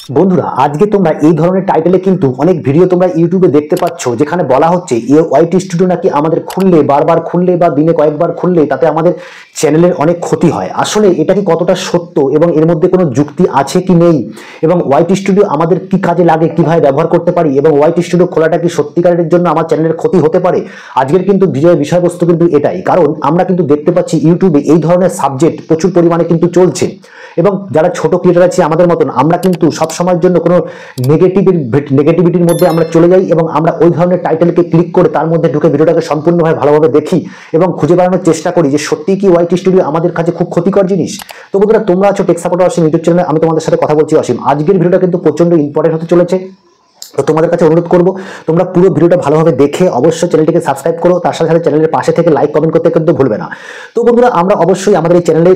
বন্ধুরা আজকে তোমরা এই ধরনের টাইটেলে কিন্তু অনেক ভিডিও তোমরা ইউটিউবে দেখতে পাচ্ছ, যেখানে বলা হচ্ছে ওয়াইট স্টুডিও নাকি আমাদের খুললে বারবার খুললে বা দিনে কয়েকবার খুললে তাতে আমাদের চ্যানেলের অনেক ক্ষতি হয়। আসলে এটা কি কতটা সত্য এবং এর মধ্যে কোনো যুক্তি আছে কি নেই, এবং ওয়াইট স্টুডিও আমাদের কি কাজে লাগে, কিভাবে ব্যবহার করতে পারি, এবং ওয়াইট স্টুডিও খোলাটা কি সত্যিকারের জন্য আমার চ্যানেলের ক্ষতি হতে পারে। আজকের কিন্তু ভিডিওর বিষয়বস্তু কিন্তু এটাই, কারণ আমরা কিন্তু দেখতে পাচ্ছি ইউটিউবে এই ধরনের সাবজেক্ট প্রচুর পরিমাণে কিন্তু চলছে, এবং যারা ছোট ক্রিয়েটার আছে আমাদের মতন, আমরা কিন্তু সব সময়ের জন্য কোনো নেগেটিভিটির মধ্যে আমরা চলে যাই এবং আমরা ওই ধরনের টাইটেলকে ক্লিক করে তার মধ্যে ঢুকে ভিডিওটাকে সম্পূর্ণভাবে ভালোভাবে দেখি এবং খুঁজে বেড়ানোর চেষ্টা করি যে সত্যি কি ওয়াইট স্টুডিও আমাদের কাছে খুব ক্ষতিকর জিনিস। তো বন্ধুরা, তোমরা আছো টেক সাপোর্টার অসীম ইউটিউব চ্যানেলে, আমি তোমাদের সাথে কথা বলছি অসীম। আজকের ভিডিওটা কিন্তু প্রচন্ড ইম্পর্টেন্ট হতে চলেছে, তো তোমাদের কাছে অনুরোধ করবো তোমরা পুরো ভিডিওটা ভালোভাবে দেখে অবশ্যই চ্যানেলটিকে সাবস্ক্রাইব করো, তার সাথে সাথে চ্যানেলের পাশে থেকে লাইক কমেন্ট করতে কিন্তু ভুলবে না। তো বন্ধুরা, আমরা অবশ্যই আমাদের এই চ্যানেলে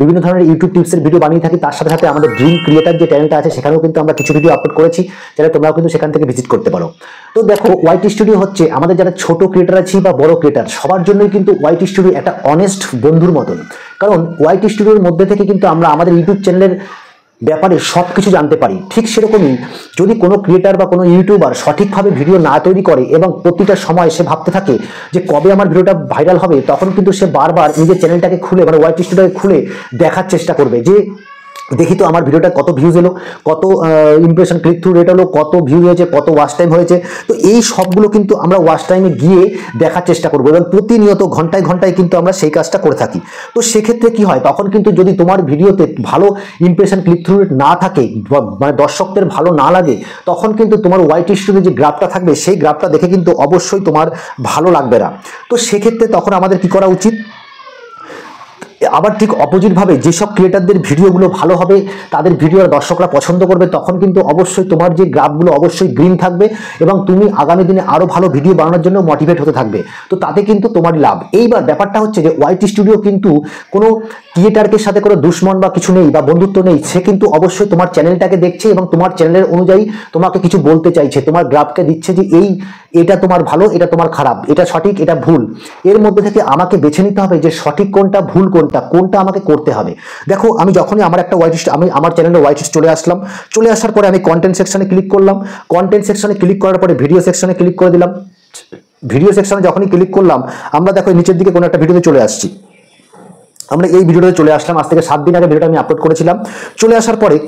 বিভিন্ন ধরনের ইউটিউব টিপসের ভিডিও বানিয়ে থাকি, তার সাথে সাথে আমাদের ড্রিম ক্রিয়েটার যে চ্যানেলটা আছে সেখানেও কিন্তু আমরা কিছু ভিডিও আপলোড করেছি, যারা তোমরাও কিন্তু সেখান থেকে ভিজিট করতে পারো। তো দেখো, ওয়াইট স্টুডিও হচ্ছে আমাদের যারা ছোট ক্রিয়েটার আছি বা বড় ক্রিয়েটার, সবার জন্যই কিন্তু ওয়াইট স্টুডিও একটা অনেস্ট বন্ধুর মতন। কারণ ওয়াইট স্টুডিওর মধ্যে থেকে কিন্তু আমরা আমাদের ইউটিউব চ্যানেলের ব্যাপারে সবকিছু জানতে পারি। ঠিক সেরকমই যদি কোনো ক্রিয়েটার বা কোনো ইউটিউবার সঠিকভাবে ভিডিও না তৈরি করে এবং প্রতিটা সময় সে ভাবতে থাকে যে কবে আমার ভিডিওটা ভাইরাল হবে, তখন কিন্তু সে বারবার নিজের চ্যানেলটাকে খুলে মানে ওয়াইট স্টুডিওকে খুলে দেখার চেষ্টা করবে যে দেখি তো আমার ভিডিওটা কত ভিউজ এলো, কত ইমপ্রেশন ক্লিক থ্রু রেট হলো, কত ভিউ হয়েছে, কত ওয়াচ টাইম হয়েছে। তো এই সবগুলো কিন্তু আমরা ওয়াচ টাইমে গিয়ে দেখার চেষ্টা করবো এবং প্রতিনিয়ত ঘন্টায় ঘন্টায় কিন্তু আমরা সেই কাজটা করে থাকি। তো সেক্ষেত্রে কি হয়, তখন কিন্তু যদি তোমার ভিডিওতে ভালো ইমপ্রেশন ক্লিক থ্রু রেট না থাকে, মানে দর্শকদের ভালো না লাগে, তখন কিন্তু তোমার ওয়াইট স্টুডিও যে গ্রাফটা থাকবে সেই গ্রাফটা দেখে কিন্তু অবশ্যই তোমার ভালো লাগবে না। তো সেক্ষেত্রে তখন আমাদের কি করা উচিত, আবার ঠিক অপোজিট ভাবে যেসব ক্রিয়েটারদের ভিডিওগুলো ভালো হবে, তাদের ভিডিও দর্শকরা পছন্দ করবে, তখন কিন্তু অবশ্যই তোমার যে গ্রাফগুলো অবশ্যই গ্রিন থাকবে এবং তুমি আগামী দিনে আরো ভালো ভিডিও বানানোর জন্য মোটিভেট হতে থাকবে। তো তাতে কিন্তু তোমারই লাভ। এইবার ব্যাপারটা হচ্ছে যে ওয়াইট স্টুডিও কিন্তু কোনো ক্রিয়েটারকে সাথে কোনো দুশ্মন বা কিছু নেই বা বন্ধুত্ব নেই, সে কিন্তু অবশ্যই তোমার চ্যানেলটাকে দেখছে এবং তোমার চ্যানেলের অনুযায়ী তোমাকে কিছু বলতে চাইছে, তোমার গ্রাফকে দিচ্ছে যে এটা তোমার ভালো, এটা তোমার খারাপ, এটা সঠিক, এটা ভুল। এর মধ্যে থেকে আমাকে বেছে নিতে হবে যে সঠিক কোনটা, ভুল কোনটা আমাকে করতে হবে। দেখো, আমি যখনই আমার একটা আমি আমার চ্যানেলে ওয়াইট চলে আসার পরে আমি কন্টেন্ট সেকশনে ক্লিক করলাম, কন্টেন্ট সেকশনে ক্লিক করার পরে ভিডিও সেকশনে ক্লিক করে দিলাম। ভিডিও সেকশনে যখনই ক্লিক করলাম, আমরা দেখো নিচের দিকে কোনো একটা ভিডিওতে চলে আসছি। আমরা এই ভিডিওতে চলে আসলাম, আজ থেকে 7 দিন আগে ভিডিওটা আমি আপলোড করেছিলাম। চলে আসার পরে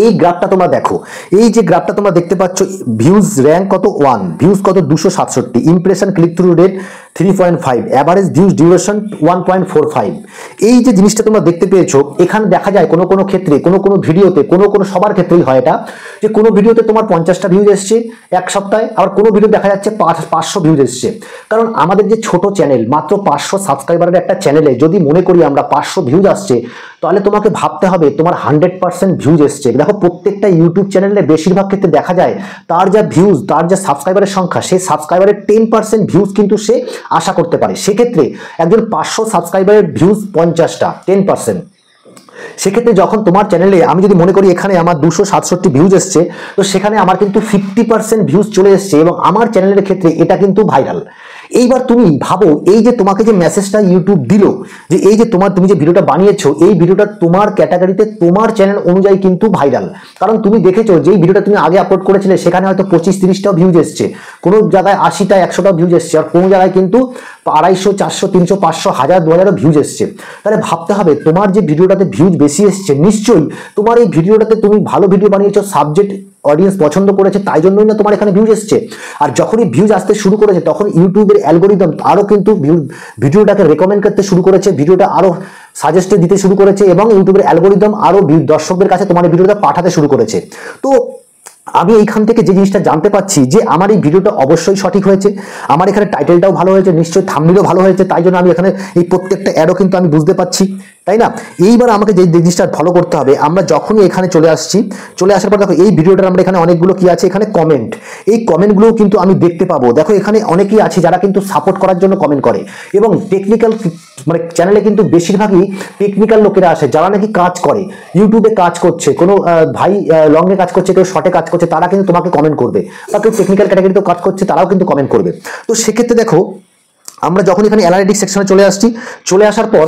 এই গ্রাফটা তোমরা দেখো, এই যে গ্রাফটা তোমরা দেখতে পাচ্ছ, ভিউজ র্যাঙ্ক কত 1, ভিউজ কত 267, impression click through rate 3.5, average views duration 1.45। এই যে জিনিসটা তোমরা দেখতে পেয়েছো, এখানে দেখা যায় কোনো কোনো ক্ষেত্রে কোনো ভিডিওতে কোনো সবার ক্ষেত্রেই হয় এটা, যে কোনো ভিডিওতে তোমার 50টা ভিউজ এসছে এক সপ্তাহে, আবার কোনো ভিডিও দেখা যাচ্ছে 500 ভিউজ এসছে। কারণ আমাদের যে ছোট চ্যানেল, মাত্র 500 সাবস্ক্রাইবারের একটা চ্যানেলে যদি মনে করি আমরা 500 ভিউজ আসছে, তাহলে তোমাকে ভাবতে হবে তোমার 100% ভিউজ এসছে। দেখো, প্রত্যেকটা ইউটিউব চ্যানেলে বেশিরভাগ ক্ষেত্রে দেখা যায় তার যা ভিউজ, তার যা সাবস্ক্রাইবারের সংখ্যা, সেই সাবস্ক্রাইবারের 10% ভিউজ কিন্তু সে আশা করতে পারে। সেক্ষেত্রে একজন 500 সাবস্ক্রাইবারের ভিউজ 50টা, 10%। সেক্ষেত্রে যখন তোমার চ্যানেলে আমি যদি মনে করি এখানে আমার 267 ভিউজ এসছে, তো সেখানে আমার কিন্তু 50% ভিউজ চলে এসছে এবং আমার চ্যানেলের ক্ষেত্রে এটা কিন্তু ভাইরাল। এইবার তুমি ভাবো, এই যে তোমাকে যে মেসেজটা ইউটিউব দিল যে এই যে তুমি যে ভিডিওটা বানিয়েছো, এই ভিডিওটা তোমার ক্যাটাগরিতে তোমার চ্যানেল অনুযায়ী কিন্তু ভাইরাল। কারণ তুমি দেখেছো যে এই ভিডিওটা তুমি আগে আপলোড করেছিলে সেখানে হয়তো 25-30টাও ভিউজ এসছে, কোনো জায়গায় 80টা 100টাও ভিউজ এসছে, আর কোনো জায়গায় কিন্তু 250, 400, 300, 500, 1000, 2000 ভিউজ এসছে। তাহলে ভাবতে হবে তোমার যে ভিডিওটাতে ভিউজ বেশি এসছে, নিশ্চয়ই তোমার এই ভিডিওটাতে তুমি ভালো ভিডিও বানিয়েছো, সাবজেক্ট অডিয়েন্স পছন্দ করেছে, তাই জন্যই না তোমার এখানে ভিউজ এসছে। আর যখনই ভিউজ আসতে শুরু করেছে, তখন ইউটিউবের অ্যালগোরিদম আরো কিন্তু ভিডিওটাকে রেকমেন্ড করতে শুরু করেছে, ভিডিওটা আরো সাজেস্টে দিতে শুরু করেছে এবং ইউটিউবের অ্যালগোরিদম আরো দর্শকদের কাছে তোমার ভিডিওটা পাঠাতে শুরু করেছে। তো আমি এইখান থেকে যে জিনিসটা জানতে পাচ্ছি যে আমার এই ভিডিওটা অবশ্যই সঠিক হয়েছে, আমার এখানে টাইটেলটাও ভালো হয়েছে, নিশ্চয়ই থাম্বনেলও ভালো হয়েছে, তাই জন্য আমি এখানে এই প্রত্যেকটা অ্যাডও কিন্তু আমি বুঝতে পাচ্ছি, তাই না? এইবার আমাকে যে জিনিসটা ফলো করতে হবে, আমরা যখনই এখানে চলে আসার পর দেখো এই ভিডিওটার আমরা এখানে অনেকগুলো কি আছে, এখানে কমেন্ট, এই কমেন্টগুলোও কিন্তু আমি দেখতে পাবো। দেখো, এখানে অনেকেই আছে যারা কিন্তু সাপোর্ট করার জন্য কমেন্ট করে এবং টেকনিক্যাল মানে চ্যানেলে কিন্তু বেশিরভাগই টেকনিক্যাল লোকেরা আসে, যারা নাকি কাজ করে, ইউটিউবে কাজ করছে, কোনো ভাই লংয়ে কাজ করছে, কেউ শর্টে কাজ করছে, তারা কিন্তু তোমাকে কমেন্ট করবে, বা কেউ টেকনিক্যাল ক্যাটাগরিতেও কাজ করছে তারাও কিন্তু কমেন্ট করবে। তো সেক্ষেত্রে দেখো, আমরা যখন এখানে অ্যানালিটিক্স সেকশনে চলে আসার পর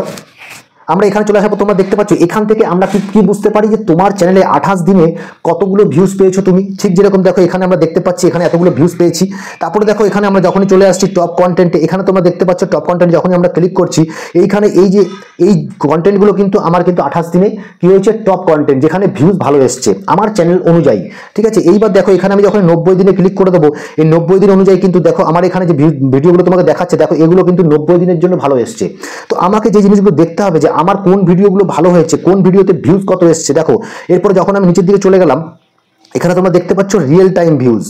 আমরা এখানে চলে আসার পর তোমরা দেখতে পাচ্ছ এখান থেকে আমরা কি বুঝতে পারি যে তোমার চ্যানেলে 28 দিনে কতগুলো ভিউজ পেয়েছো তুমি। ঠিক যেরকম দেখো এখানে আমরা দেখতে পাচ্ছি এখানে এতগুলো ভিউজ পেয়েছি। তারপরে দেখো এখানে আমরা যখনই চলে আসছি টপ কন্টেন্টে, এখানে তোমরা দেখতে পাচ্ছ টপ কন্টেন্ট যখনই আমরা ক্লিক করছি এইখানে এই যে এই কন্টেন্টগুলো কিন্তু আমার কিন্তু 28 দিনে কি হয়েছে টপ কন্টেন্ট, যেখানে ভিউজ ভালো এসছে আমার চ্যানেল অনুযায়ী। ঠিক আছে, এইবার দেখো এখানে আমি যখন 90 দিনে ক্লিক করে দেবো, এই 90 দিন অনুযায়ী কিন্তু দেখো আমার এখানে যে ভিডিওগুলো তোমাকে দেখাচ্ছে, দেখো এগুলো কিন্তু 90 দিনের জন্য ভালো এসছে। তো আমাকে যে জিনিসগুলো দেখতে হবে যে আমার কোন ভিডিওগুলো ভালো হয়েছে, কোন ভিডিওতে ভিউজ কত এসছে। দেখো এরপরে যখন আমি নিচের দিকে চলে গেলাম, এখানে তোমরা দেখতে পাচ্ছ রিয়েল টাইম ভিউজ।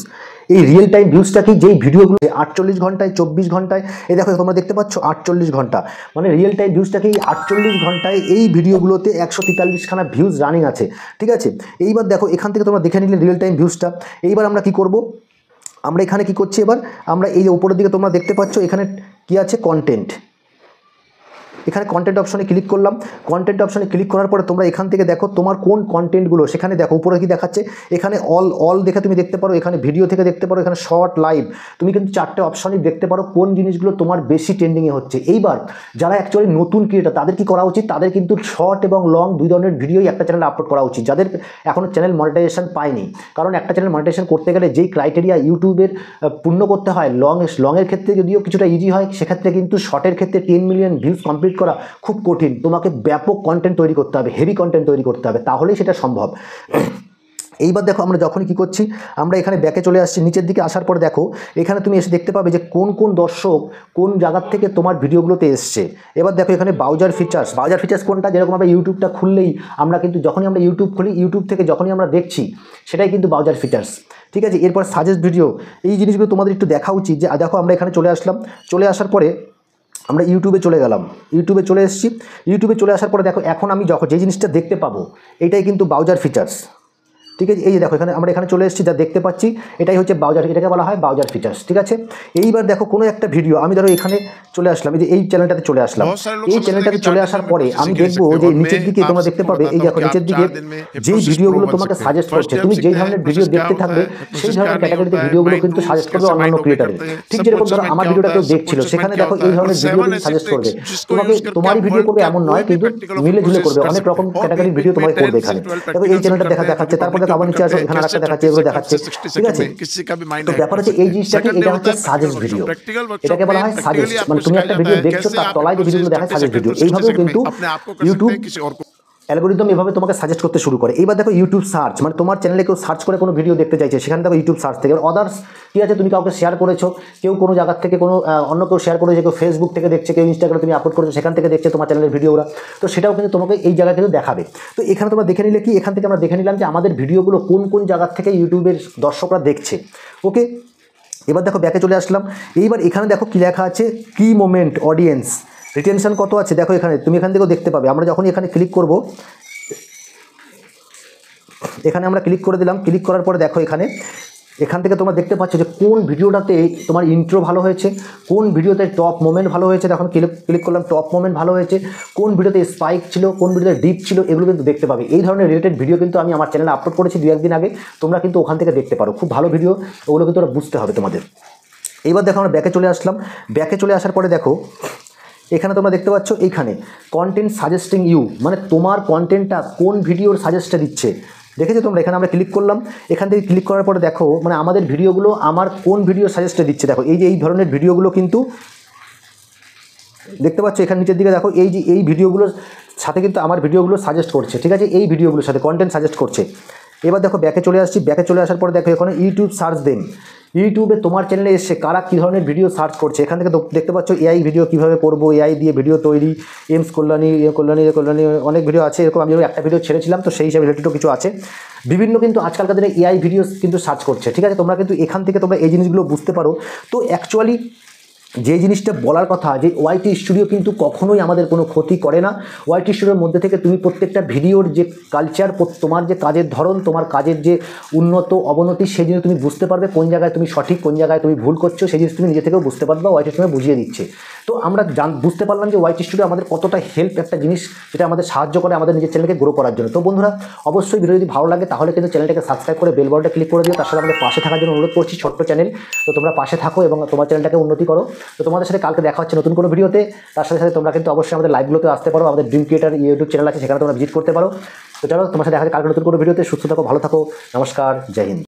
এই রিয়েল টাইম ভিউজটা কি, যেই ভিডিওগুলো 48 ঘন্টায় 24 ঘন্টায়, এই দেখো তোমরা দেখতে পাচ্ছ 48 ঘন্টা, মানে রিয়েল টাইম ভিউজটা কি 48 ঘন্টায় এই ভিডিওগুলোতে 143 খানা ভিউজ রানিং আছে। ঠিক আছে, এইবার দেখো এখান থেকে তোমরা দেখে নিলে রিয়েল টাইম ভিউজটা। এইবার আমরা কি করব, আমরা এখানে কি করছি, এবার আমরা এই যে উপরের দিকে তোমরা দেখতে পাচ্ছ এখানে কি আছে কন্টেন্ট, এখানে কন্টেন্ট অপশনে ক্লিক করলাম। কন্টেন্ট অপশনে ক্লিক করার পরে তোমরা এখান থেকে দেখো তোমার কোন কন্টেন্টগুলো, সেখানে দেখো উপরে কি দেখাচ্ছে, এখানে অল দেখে তুমি দেখতে পারো, এখানে ভিডিও থেকে দেখতে পারো, এখানে শর্ট লাইভ, তুমি কিন্তু 4টে অপশনই দেখতে পারো কোন জিনিসগুলো তোমার বেশি ট্রেন্ডিংয়ে হচ্ছে। এইবার যারা অ্যাকচুয়ালি নতুন ক্রিয়েটার তাদের কি করা উচিত, তাদের কিন্তু শর্ট এবং লং দুই ধরনের ভিডিওই একটা চ্যানেলে আপলোড করা উচিত, যাদের এখনও চ্যানেল মনিটাইজেশন পায়নি। কারণ একটা চ্যানেল মনিটাইজেশন করতে গেলে যেই ক্রাইটেরিয়া ইউটিউবের পূর্ণ করতে হয়, লংয়ের ক্ষেত্রে যদিও কিছুটা ইজি হয়, সেক্ষেত্রে কিন্তু শর্টের ক্ষেত্রে 10 মিলিয়ন ভিউজ কমপ্লিট করা খুব কঠিন। তোমাকে ব্যাপক কন্টেন্ট তৈরি করতে হবে, হেভি কন্টেন্ট তৈরি করতে হবে, তাহলেই সেটা সম্ভব। এইবার দেখো আমরা যখনই কি করছি, আমরা এখানে ব্যাকে চলে আসছি, নিচের দিকে আসার পর দেখো এখানে তুমি এসে দেখতে পাবে যে কোন কোন দর্শক কোন জায়গার থেকে তোমার ভিডিওগুলোতে এসছে। এবার দেখো এখানে ব্রাউজার ফিচার্স কোনটা, যেরকম আমরা ইউটিউবটা খুললেই আমরা কিন্তু যখনই আমরা ইউটিউব খুলি, ইউটিউব থেকে যখনই আমরা দেখছি সেটাই কিন্তু ব্রাউজার ফিচার্স। ঠিক আছে, এরপর সাজেস্ট ভিডিও, এই জিনিসগুলো তোমাদের একটু দেখা উচিত। যে দেখো আমরা এখানে চলে আসলাম, চলে আসার পরে আমরা ইউটিউবে চলে গেলাম, ইউটিউবে চলে এসেছি। ইউটিউবে চলে আসার পরে দেখো এখন আমি যখন যে জিনিসটা দেখতে পাবো এটাই কিন্তু ব্রাউজার ফিচার্স। ঠিক আছে, এই যে দেখো এখানে আমরা এখানে চলে এসেছি, যা দেখতে পাচ্ছি এটাই হচ্ছে ব্রাউজার, এটাকে বলা হয় ব্রাউজার ফিচার্স। ঠিক আছে, এইবার দেখো কোনো একটা ভিডিও আমি ধরো এখানে চলে আসলাম, এই যে এই চ্যানেলটাতে চলে আসলাম, এই চ্যানেলটাতে চলে আসার পরে আমি দেখবো যে নিচের দিকে তোমরা দেখতে পাবে, এই দেখো নিচের দিকে যেই ভিডিওগুলো তোমাকে সাজেস্ট করছে, তুমি যেই ধরনের ভিডিও দেখতে থাকবে সেই ধরনের ক্যাটাগরিতে ভিডিওগুলো কিন্তু সাজেস্ট করবে অন্যান্য ক্রিয়েটারের। ঠিক যেরকম ধরো আমার ভিডিওটা কেউ দেখছিল, সেখানে দেখো এই ধরনের ভিডিও কিন্তু সাজেস্ট করবে, তোমাকে তোমারই ভিডিও করবে এমন নয়, কিন্তু মিলে ঝুলে করবে, অনেক রকম ক্যাটাগরির ভিডিও তোমাকে করবে। এখানে দেখো এই চ্যানেলটা দেখাচ্ছে, তারপর দেখো আবার নিচে আসো, এখানে আরেকটা দেখাচ্ছে, এগুলো দেখাচ্ছে। ঠিক আছে, তো ব্যাপার হচ্ছে এই জিনিসটা কি, এটা হচ্ছে সাজেস্ট ভিডিও, এটাকে বলা হয় সাজেস্ট, মানে তুমি একটা ভিডিও দেখছো তার তলায় যে ভিডিওগুলো দেখায় সাজেস্ট ভিডিও। এইভাবেও কিন্তু ইউটিউব অ্যালগরিদম এভাবে তোমাকে সাজেস্ট করতে শুরু করে। এইবার দেখো ইউটিউব সার্চ, মানে তোমার চ্যানেলে কেউ সার্চ করে কোনো ভিডিও দেখতে চাইছে, সেখানে দেখো ইউটিউব সার্চ থেকে। আদার্স কি আছে, তুমি কাউকে শেয়ার করেছো, কেউ কোনো জায়গার থেকে কোনো অন্য কেউ শেয়ার করেছে, কেউ ফেসবুক থেকে দেখছে, কেউ ইনস্টাগ্রামে তুমি আপলোড করেছো সেখান থেকে দেখছে তোমার চ্যানেলের ভিডিওরা, তো সেটাও কিন্তু তোমাকে এই জায়গায় কিন্তু দেখাবে। তো এখানে তোমরা দেখে নিলে কি, এখান থেকে আমরা দেখে নিলাম যে আমাদের ভিডিওগুলো কোন কোন জায়গার থেকে ইউটিউবের দর্শকরা দেখছে। ওকে, এবার দেখো ব্যাকে চলে আসলাম। এইবার এখানে দেখো কি লেখা আছে, কি মোমেন্ট অডিয়েন্স রিটেনশন কত আছে, দেখো এখানে তুমি এখান থেকেও দেখতে পাবে। আমরা যখন এখানে ক্লিক করব, এখানে আমরা ক্লিক করে দিলাম, ক্লিক করার পরে দেখো এখান থেকে তোমরা দেখতে পাচ্ছ যে কোন ভিডিওটাতে তোমার ইন্ট্রো ভালো হয়েছে, কোন ভিডিওতে টপ মোমেন্ট ভালো হয়েছে। তখন ক্লিক করলাম, টপ মোমেন্ট ভালো হয়েছে, কোন ভিডিওতে স্পাইক ছিল, কোন ভিডিওতে ডিপ ছিল, এগুলো কিন্তু দেখতে পাবে। এই ধরনের রিলেটেড ভিডিও কিন্তু আমি আমার চ্যানেলে আপলোড করেছি 2-1 দিন আগে, তোমরা কিন্তু ওখান থেকে দেখতে পারো, খুব ভালো ভিডিও, ওগুলো কিন্তু ওরা বুঝতে হবে তোমাদের। এইবার দেখো আমরা ব্যাকে চলে আসলাম, ব্যাকে চলে আসার পরে দেখো এখানে তোমরা দেখতে পাচ্ছ এইখানে কন্টেন্ট সাজেস্টিং ইউ, মানে তোমার কন্টেন্টটা কোন ভিডিওর সাজেস্টটা দিচ্ছে। দেখেছো তোমরা, এখানে আমরা ক্লিক করলাম, এখান থেকে ক্লিক করার পরে দেখো মানে আমাদের ভিডিওগুলো আমার কোন ভিডিও সাজেস্টে দিচ্ছে। দেখো এই যে এই ধরনের ভিডিওগুলো কিন্তু দেখতে পাচ্ছ, এখানে নিচের দিকে দেখো এই যে এই ভিডিওগুলোর সাথে কিন্তু আমার ভিডিওগুলো সাজেস্ট করছে। ঠিক আছে, এই ভিডিওগুলোর সাথে কন্টেন্ট সাজেস্ট করছে। এবার দেখো ব্যাকে চলে আসছি, ব্যাকে চলে আসার পরে দেখো এখানে ইউটিউব সার্চ দেন, ইউটিউবে তোমার চ্যানেলে এসে কারা কী ধরনের ভিডিও সার্চ করছে। এখান থেকে দেখতে পাচ্ছ এআই ভিডিও কীভাবে করবো, এআই দিয়ে ভিডিও তৈরি, এমস কল্যাণী অনেক ভিডিও আছে। এরকম আমি একটা ভিডিও ছেড়েছিলাম, তো সেই হিসাবে রিলেটেডও কিছু আছে। বিভিন্ন কিন্তু আজকালকার দিনে এআই ভিডিও কিন্তু সার্চ করছে। ঠিক আছে, তোমরা কিন্তু এখান থেকে তোমরা এই জিনিসগুলো বুঝতে পারো। তো অ্যাকচুয়ালি যে জিনিসটা বলার কথা, যে ওয়াইটি স্টুডিও কিন্তু কখনোই আমাদের কোনো ক্ষতি করে না। ওয়াইটি স্টুডিওর মধ্যে থেকে তুমি প্রত্যেকটা ভিডিওর যে কালচার, তোমার যে কাজের ধরন, তোমার কাজের যে উন্নত অবনতি, সেই জিনিস তুমি বুঝতে পারবে, কোন জায়গায় তুমি সঠিক, কোন জায়গায় তুমি ভুল করছো, সেই জিনিস তুমি নিজে থেকেও বুঝতে পারবে, ওয়াইটি স্টুডিও বুঝিয়ে দিচ্ছে। তো আমরা বুঝতে পারলাম যে ওয়াইটি স্টুডিও আমাদের কতটা হেল্প একটা জিনিস, যেটা আমাদের সাহায্য করে আমাদের নিজের চ্যানেলকে গ্রো করার জন্য। তো বন্ধুরা, অবশ্যই ভিডিও যদি ভালো লাগে তাহলে কিন্তু চ্যানেলটাকে সাবস্ক্রাইব করে বেল বাটনটা ক্লিক করে দিও। তার সাথে আমাদের পাশে থাকার জন্য অনুরোধ করছি, ছোট্ট চ্যানেল, তো তোমরা পাশে থাকো এবং তোমার চ্যানেলটাকে উন্নতি করো। তো তোমাদের সাথে কালকে দেখা হচ্ছে নতুন কোনো ভিডিওতে। তার সাথে সাথে তোমরা কিন্তু অবশ্যই আমাদের লাইভগুলোতে আসতে পারো, আমাদের ড্রিম ক্রিয়েটার ইউটিউব চ্যানেল আছে, সেখানে তোমরা ভিজিট করতে পারো। তো চলো তোমার সাথে দেখা হচ্ছে কালকে নতুন কোনো ভিডিওতে। সুস্থ থাকো, ভালো থাকো, নমস্কার, জয় হিন্দ।